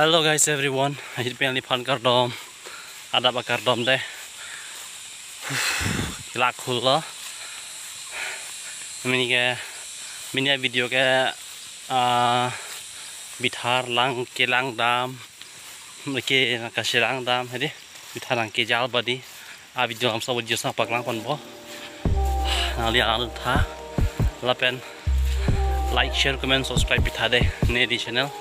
Hello guys everyone, hit pengen lipan kardom, ada apa kardom deh, kelak hula, ini video ke Bithar lang kelang dam, mereka kasih lang dam, jadi Bithar lang kejal badi, video am sawo jasa paklang panbo, lihat alat ha, lapen like, share, comment, subscribe Bithar deh, nih di channel.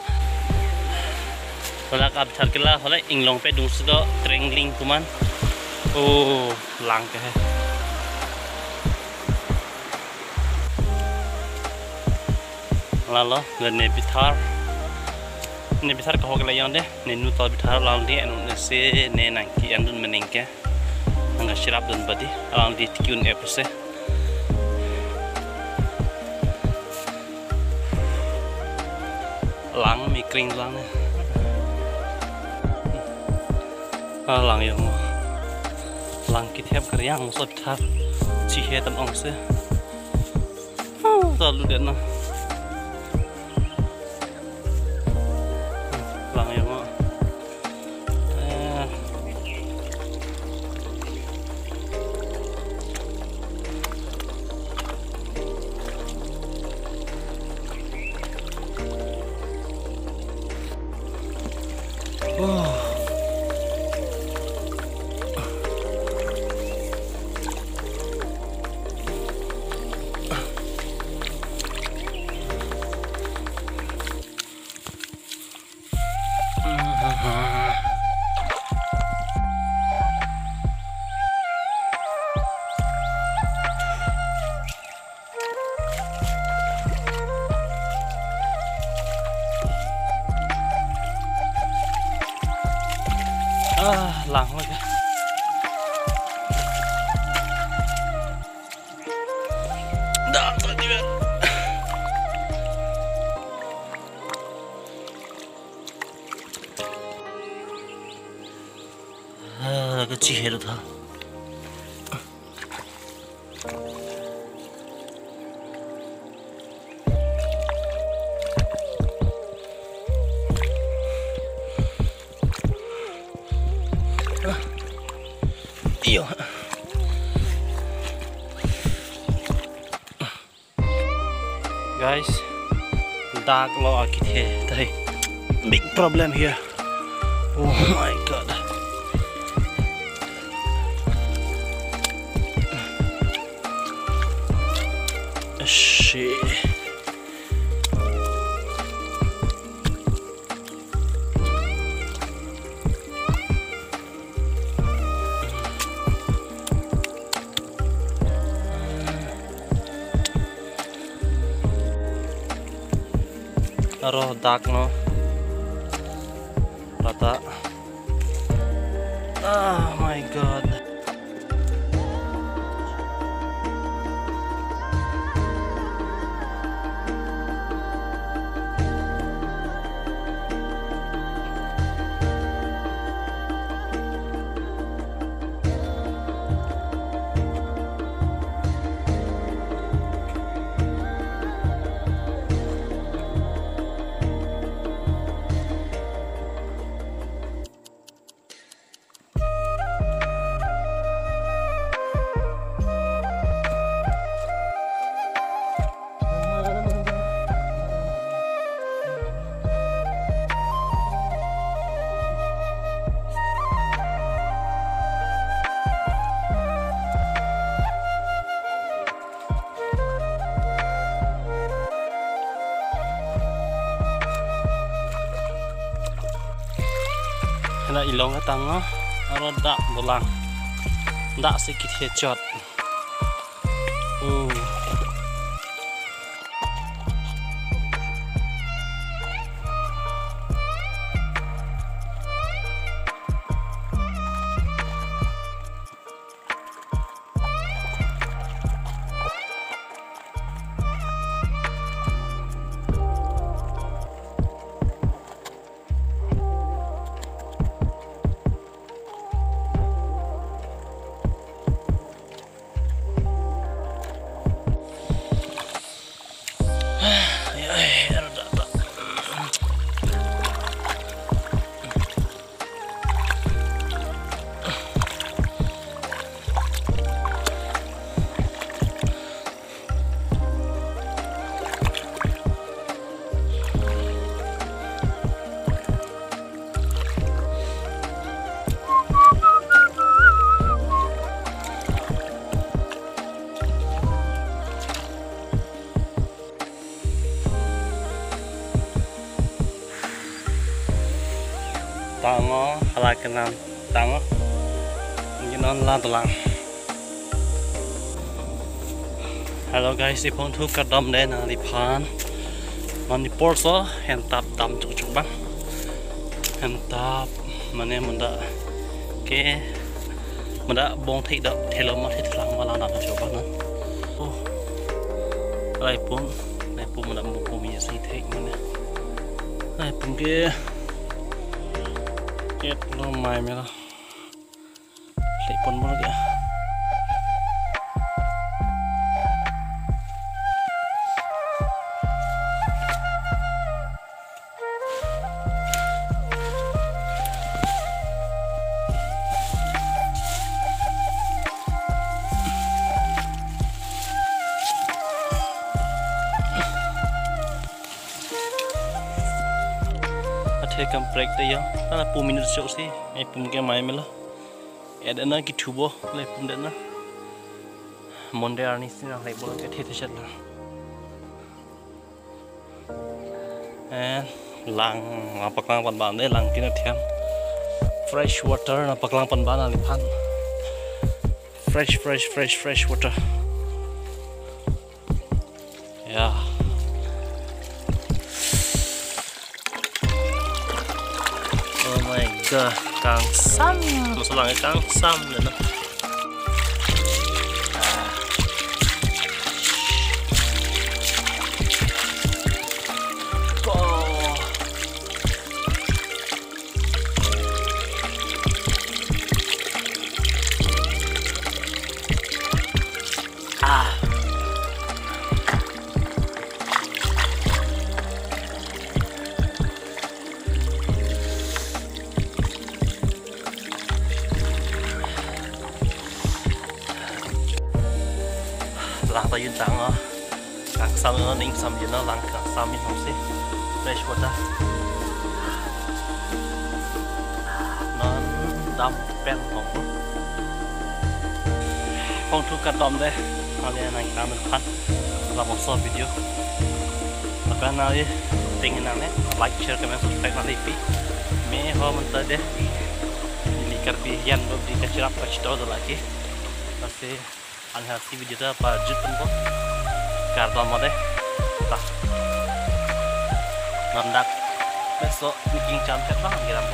Kalau kau Bithar kela, kalau Inglongpe dung sudah Trengling kuman, oh lang ke. Lalu ne Bithar kau kela yang deh, ne nutal Bithar lang di anu nasi ne nangki andun menengke, angga sirap dan badi, lang di tiun epose. Lang mikring lang. Lang yang lang kitap karyang sot Bithar cihe tam ong se terlalu dena lang yang lang lagi. Dah tadi ber. Kecil itu. Iyo. Guys, dark lo akit here. Big problem here. Oh my god. Shit. Taruh dak no rata. Oh my god. Kena ilong ke tangga, ada dak bolang, dak sedikit hecot. tango halakan tango non la telang. Hello guys, ipon thu kadam de na lipan man di porso hentap dam cuk bang hentap mane manda ke manda bong thik da thelo ma thik lang wala na cuk bang na oh lai pun manda mo po mi si thik mane lai pun ke ket no mai me la lai pun mo ke cầm break đây yo, đó là 4 minutes chỗ xí, ai pum cái máy mới lo, ada na gitu boh, lấy pum đó na, Monday ani sih nak lấy bola cái thế chất là, lang apa kelang pan ban deh lang kena tiang, fresh water apa kelang pan ban alipan, fresh water, ya. Oh my god, kang sam, masalahnya kang sam deh. Lang tay yun tang oh, kang sam nó ning sam yun nó lang kang sam yun không xí, fresh water, non đam pen không, phong thu cắt đom đây, kalian yang kami kan, kalau mau short video, apa nanti tinggal nanti like, share, comment, subscribe nanti pi, me ho mentah deh, ini kerbian belum dikasih apa cerita lagi, pasti anhasi video dah pajut pun karton mode tak nandak besok bikin cantik banget kira